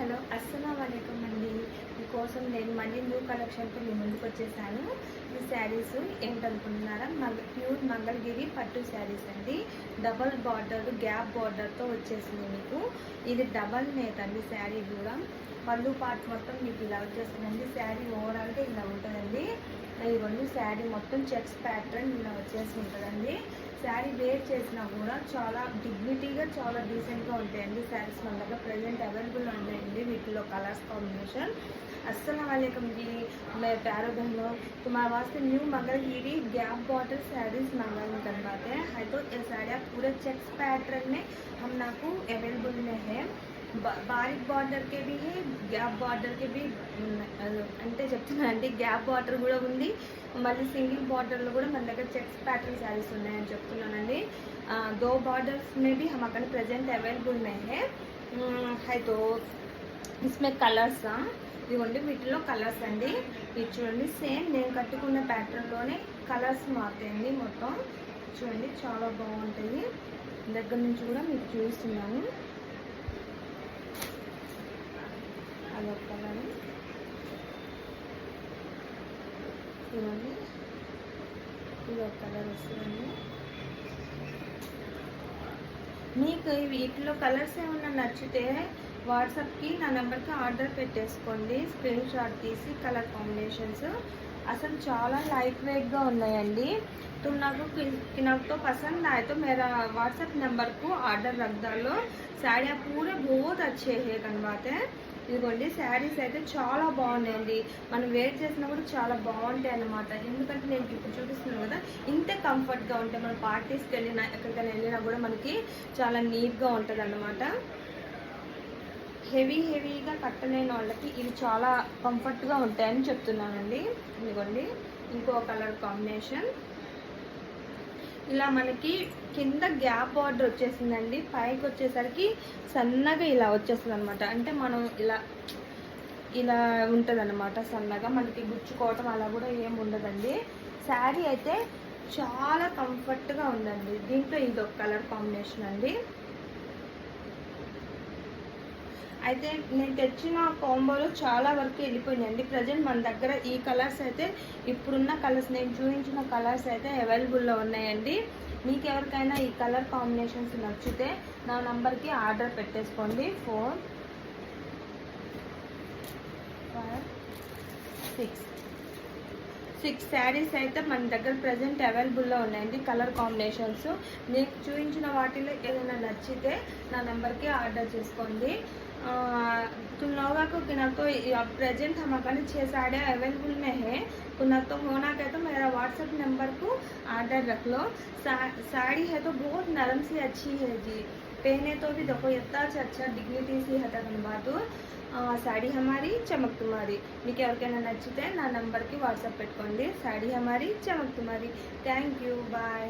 Hello అస్సలాము అలైకుం అండి. మీకోసం నేను మళ్ళీ న్యూ కలెక్షన్తో మీ ముందుకు వచ్చేసాను. ఈ శారీస్ ఏంటనుకుంటున్నారా, ప్యూర్ మంగళగిరి పట్టు శారీస్ అండి. డబల్ బార్డర్ గ్యాప్ బార్డర్తో వచ్చేసింది మీకు. ఇది డబల్ నేట్ అండి. శారీ కూడా పళ్ళు పార్ట్ మొత్తం మీకు ఇలా వచ్చేస్తుందండి. శారీ ఓవరాల్గా ఇలా ఉంటుందండి. ఇవన్నీ శారీ మొత్తం చెక్స్ ప్యాటర్న్ ఇలా వచ్చేసి ఉంటుందండి. శారీ వేర్ చేసినా కూడా చాలా డిగ్నిటీగా చాలా డీసెంట్గా ఉంటాయండి. శారీస్ మన దగ్గర ప్రజెంట్ అవైలబుల్ ఉంటాయండి. వీటిలో कलर्स कॉम्बिनेशन। अस्सलाम वालेकुम जी, मैं प्यारो बहनों, तुम्हारे वास्ते new Mangalagiri gap border saris मंगाने करवाते हैं। तो ये साड़ियाँ पूरे चेक्स पैटर्न में हम नाकू अवेलेबल में है। बारीक बॉर्डर के भी है, गैप बॉर्डर के भी అంటే చెప్తున్నానండి. గ్యాప్ బార్డర్ కూడా ఉంది, మళ్ళీ సింగిల్ బార్డర్లో కూడా మన దగ్గర చెక్స్ ప్యాటర్న్ శారీస్ ఉన్నాయని చెప్తున్నానండి. దో బార్డర్స్ में भी हम अगर प्रेजेंट अवेलेबल में है। तो इसमें కలర్స్ ఇవ్వండి. వీటిలో కలర్స్ అండి. ఇది చూడండి, సేమ్ నేను కట్టుకున్న ప్యాటర్న్లోనే కలర్స్ మారుతాయండి. మొత్తం చూడండి, చాలా బాగుంటాయి. దగ్గర నుంచి కూడా మీకు చూపిస్తున్నాను. అదొక కలర్ ఇవ్వండి, ఇది ఒక కలర్ వస్తుందండి. మీకు వీటిలో కలర్స్ ఏమన్నా నచ్చితే వాట్సాప్కి నా నెంబర్కి ఆర్డర్ పెట్టేసుకోండి. స్క్రీన్ షాట్ తీసి కలర్ కాంబినేషన్స్ అసలు చాలా లైట్ వెయిట్గా ఉన్నాయండి. तुम तो पसंद आए तो मेरा व्हाट्सएप नंबर को ऑर्डर रख डालो। साड़ियाँ पूरे बहुत अच्छे है कनवाते हैं। ఇదిగోండి, శారీస్ అయితే చాలా బాగున్నాయండి. మనం వేర్ చేసినా కూడా చాలా బాగుంటాయి అన్నమాట. ఎందుకంటే నేను ఇప్పుడు చూపిస్తున్నాను కదా, ఇంతే కంఫర్ట్గా ఉంటాయి. మనం పార్టీస్కి వెళ్ళినా ఎక్కడికైనా వెళ్ళినా కూడా మనకి చాలా నీట్గా ఉంటుంది అన్నమాట. హెవీగా కట్టలేని వాళ్ళకి ఇవి చాలా కంఫర్ట్గా ఉంటాయని చెప్తున్నానండి. ఇదిగోండి, ఇంకో కలర్ కాంబినేషన్. ఇలా మనకి కింద గ్యాప్ బార్డర్ వచ్చేసిందండి. పైకి వచ్చేసరికి సన్నగా ఇలా వచ్చేస్తుంది అనమాట. అంటే మనం ఇలా ఉంటుంది అనమాట. సన్నగా మనకి గుచ్చుకోవటం అలా కూడా ఏం ఉండదండి. శారీ అయితే చాలా కంఫర్ట్గా ఉందండి. దీంట్లో ఇది ఒక కలర్ కాంబినేషన్ అండి. అయితే నేను తెచ్చిన కాంబోలో చాలా వరకు వెళ్ళిపోయినాయండి. ప్రజెంట్ మన దగ్గర ఈ కలర్స్ అయితే, ఇప్పుడున్న కలర్స్ నేను చూపించిన కలర్స్ అయితే అవైలబుల్లో ఉన్నాయండి. మీకు ఎవరికైనా ఈ కలర్ కాంబినేషన్స్ నచ్చితే నా నంబర్కి ఆర్డర్ పెట్టేసుకోండి. 4 5 6 శారీస్ అయితే మన దగ్గర ప్రజెంట్ అవైలబుల్లో ఉన్నాయండి. కలర్ కాంబినేషన్స్ మీకు చూపించిన వాటిలో ఏదైనా నచ్చితే నా నెంబర్కి ఆర్డర్ చేసుకోండి. तुम लोगों को कि ना तो प्रेजेंट हम अगर 6 साड़ियाँ अवेलेबल में है, तो ना तो होना क्या तो मेरा व्हाट्सएप नंबर को ऑर्डर रख लो। साड़ी है तो बहुत नरम सी अच्छी है जी, पहने तो भी देखो इतना अच्छा डिग्निटी सी है बात। साड़ी हमारी चमक तुम्हारी। మీకు ఎవరికైనా నచ్చితే నా నంబర్కి వాట్సాప్ పెట్టుకోండి. साड़ी हमारी चमक तुम्हारी। Thank you, bye.